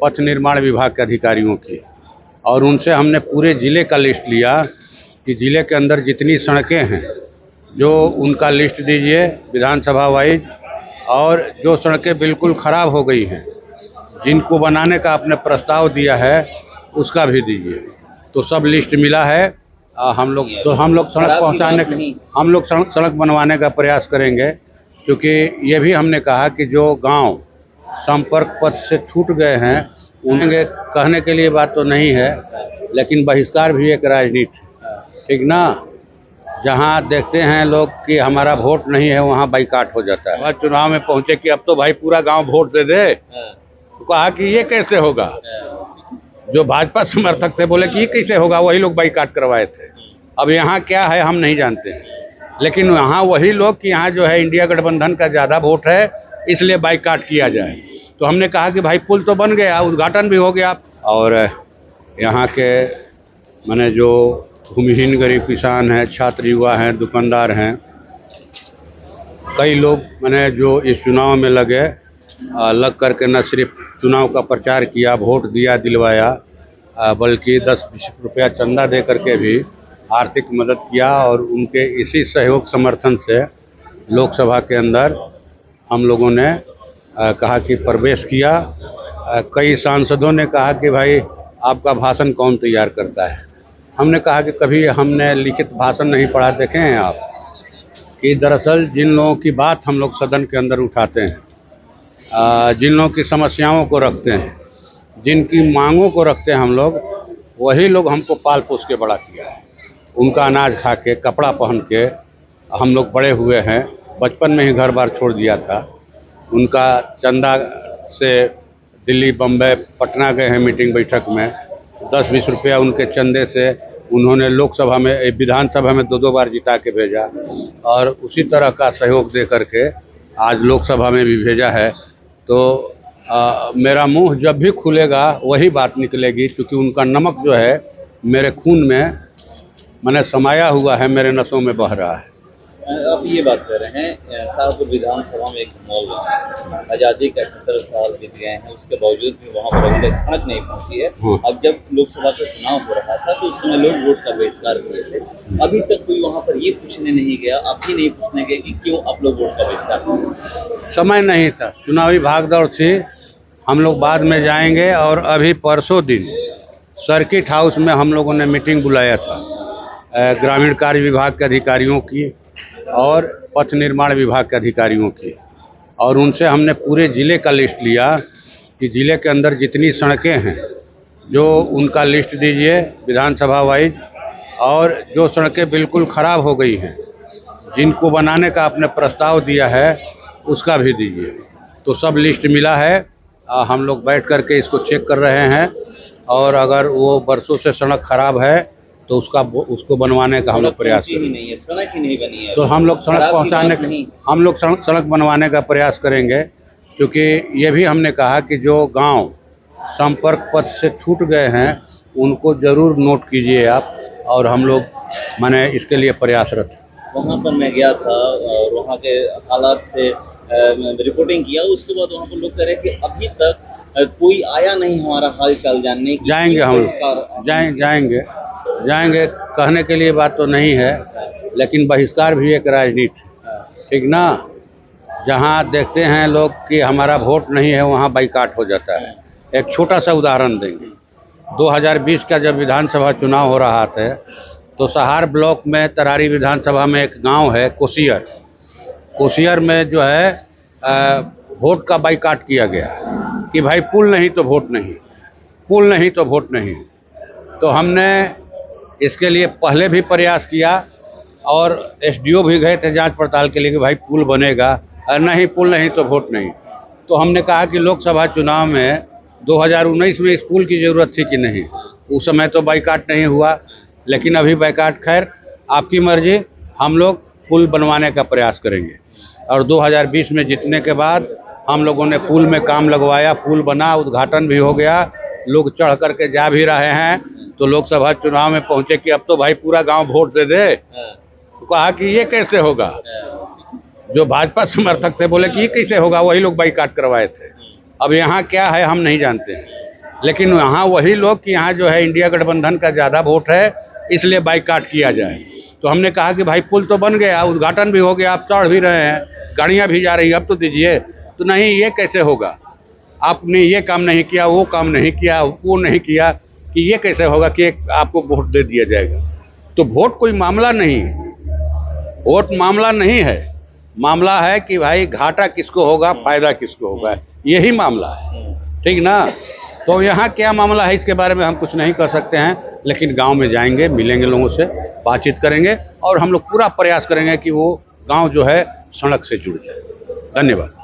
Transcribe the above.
पथ निर्माण विभाग के अधिकारियों की, और उनसे हमने पूरे ज़िले का लिस्ट लिया कि ज़िले के अंदर जितनी सड़कें हैं जो उनका लिस्ट दीजिए विधानसभा वाइज, और जो सड़कें बिल्कुल ख़राब हो गई हैं जिनको बनाने का आपने प्रस्ताव दिया है उसका भी दीजिए। तो सब लिस्ट मिला है। हम लोग सड़क पहुंचाने के सड़क बनवाने का प्रयास करेंगे, क्योंकि ये भी हमने कहा कि जो गांव संपर्क पथ से छूट गए हैं उन्हें कहने के लिए बात तो नहीं है, लेकिन बहिष्कार भी एक राजनीति है, ठीक ना। जहां देखते हैं लोग कि हमारा वोट नहीं है वहां बाइकाट हो जाता है। चुनाव में पहुंचे कि अब तो भाई पूरा गांव वोट दे दे, तो कहा कि ये कैसे होगा। जो भाजपा समर्थक थे बोले कि ये कैसे होगा, वही लोग बाइकाट करवाए थे। अब यहाँ क्या है हम नहीं जानते हैं, लेकिन यहाँ वही लोग कि यहाँ जो है इंडिया गठबंधन का ज़्यादा वोट है इसलिए बाइकाट किया जाए। तो हमने कहा कि भाई पुल तो बन गया, उद्घाटन भी हो गया, और यहाँ के माने जो भूमिहीन गरीब किसान हैं, छात्र युवा हैं, दुकानदार हैं, कई लोग माने जो इस चुनाव में लग करके न सिर्फ चुनाव का प्रचार किया, वोट दिया, दिलवाया, बल्कि 10-20 रुपया चंदा दे करके भी आर्थिक मदद किया। और उनके इसी सहयोग समर्थन से लोकसभा के अंदर हम लोगों ने कहा कि प्रवेश किया। कई सांसदों ने कहा कि भाई आपका भाषण कौन तैयार करता है। हमने कहा कि कभी हमने लिखित भाषण नहीं पढ़ा, देखे हैं आप कि दरअसल जिन लोगों की बात हम लोग सदन के अंदर उठाते हैं, जिन लोगों की समस्याओं को रखते हैं, जिनकी मांगों को रखते हैं, हम लोग वही लोग हमको पाल पोस के बड़ा किया है। उनका अनाज खा के, कपड़ा पहन के हम लोग बड़े हुए हैं। बचपन में ही घर बार छोड़ दिया था। उनका चंदा से दिल्ली, बम्बई, पटना गए हैं मीटिंग बैठक में, 10-20 रुपया उनके चंदे से उन्होंने लोकसभा में, विधानसभा में 2-2 बार जिता के भेजा, और उसी तरह का सहयोग दे करके आज लोकसभा में भी भेजा है। तो मेरा मुंह जब भी खुलेगा वही बात निकलेगी, क्योंकि उनका नमक जो है मेरे खून में मैंने समाया हुआ है, मेरे नसों में बह रहा है। आप ये बात कर रहे हैं, शाहपुर विधानसभा में एक मॉल है, आज़ादी के 78 साल बीत गए हैं, उसके बावजूद भी वहाँ पर अभी तक सड़क नहीं पहुँची है। अब जब लोकसभा का चुनाव हो रहा था तो उस समय लोग वोट का बहिष्कार कर रहे थे, अभी तक कोई वहाँ पर ये पूछने नहीं गया, आप ही नहीं पूछने गए कि क्यों आप लोग वोट का बहिष्कार कर रहे हैं। समय नहीं था, चुनावी भागदौड़ थी। हम लोग बाद में जाएंगे। और अभी परसों दिन सर्किट हाउस में हम लोगों ने मीटिंग बुलाया था ग्रामीण कार्य विभाग के अधिकारियों की और पथ निर्माण विभाग के अधिकारियों की, और उनसे हमने पूरे ज़िले का लिस्ट लिया कि ज़िले के अंदर जितनी सड़कें हैं जो उनका लिस्ट दीजिए विधानसभा वाइज, और जो सड़कें बिल्कुल ख़राब हो गई हैं जिनको बनाने का आपने प्रस्ताव दिया है उसका भी दीजिए। तो सब लिस्ट मिला है। हम लोग बैठ करके इसको चेक कर रहे हैं, और अगर वो बरसों से सड़क ख़राब है तो उसको बनवाने का हम लोग प्रयास करेंगे। सड़क ही नहीं बनी है, तो हम लोग सड़क पहुंचाने के सड़क बनवाने का प्रयास करेंगे, क्योंकि ये भी हमने कहा कि जो गांव संपर्क पथ से छूट गए हैं उनको ज़रूर नोट कीजिए आप, और हम लोग माने इसके लिए प्रयासरत हैं। वहाँ पर मैं गया था और वहाँ के हालात से रिपोर्टिंग किया, उसके बाद वहाँ पर लोग कह रहे कि अभी तक कोई आया नहीं हमारा हाल चाल जानने। जाएंगे हम लोग, जाएंगे कहने के लिए बात तो नहीं है, लेकिन बहिष्कार भी एक राजनीति है, ठीक ना। जहां देखते हैं लोग कि हमारा वोट नहीं है वहां बाइकाट हो जाता है। एक छोटा सा उदाहरण देंगे। 2020 का जब विधानसभा चुनाव हो रहा था तो सहार ब्लॉक में तरारी विधानसभा में एक गांव है कोसियर में जो है वोट का बाइकाट किया गया कि भाई पुल नहीं तो वोट नहीं, पुल नहीं तो वोट नहीं। तो हमने इसके लिए पहले भी प्रयास किया और एसडीओ भी गए थे जांच पड़ताल के लिए कि भाई पुल बनेगा, नहीं पुल नहीं तो वोट नहीं। तो हमने कहा कि लोकसभा चुनाव में 2019 में इस पुल की ज़रूरत थी कि नहीं, उस समय तो बाइकाट नहीं हुआ, लेकिन अभी बाइकाट खैर आपकी मर्जी, हम लोग पुल बनवाने का प्रयास करेंगे। और 2020 में जीतने के बाद हम लोगों ने पुल में काम लगवाया, पुल बना, उद्घाटन भी हो गया, लोग चढ़ करके जा भी रहे हैं। तो लोकसभा चुनाव में पहुंचे कि अब तो भाई पूरा गांव वोट दे दे, तो कहा कि ये कैसे होगा। जो भाजपा समर्थक थे बोले कि ये कैसे होगा, वही लोग बाइकाट करवाए थे। अब यहाँ क्या है हम नहीं जानते हैं, लेकिन यहाँ वही लोग कि यहाँ जो है इंडिया गठबंधन का ज़्यादा वोट है, इसलिए बाइकाट किया जाए। तो हमने कहा कि भाई पुल तो बन गया, उद्घाटन भी हो गया, आप चढ़ भी रहे हैं, गाड़ियाँ भी जा रही है, अब तो दीजिए। तो नहीं, ये कैसे होगा? आपने ये काम नहीं किया, वो काम नहीं किया, वो नहीं किया, कि ये कैसे होगा कि आपको वोट दे दिया जाएगा? तो वोट कोई मामला नहीं है, वोट मामला नहीं है। मामला है कि भाई घाटा किसको होगा, फायदा किसको होगा, यही मामला है, ठीक ना? तो यहाँ क्या मामला है इसके बारे में हम कुछ नहीं कर सकते हैं, लेकिन गांव में जाएंगे, मिलेंगे लोगों से, बातचीत करेंगे और हम लोग पूरा प्रयास करेंगे कि वो गांव जो है सड़क से जुड़ जाए। धन्यवाद।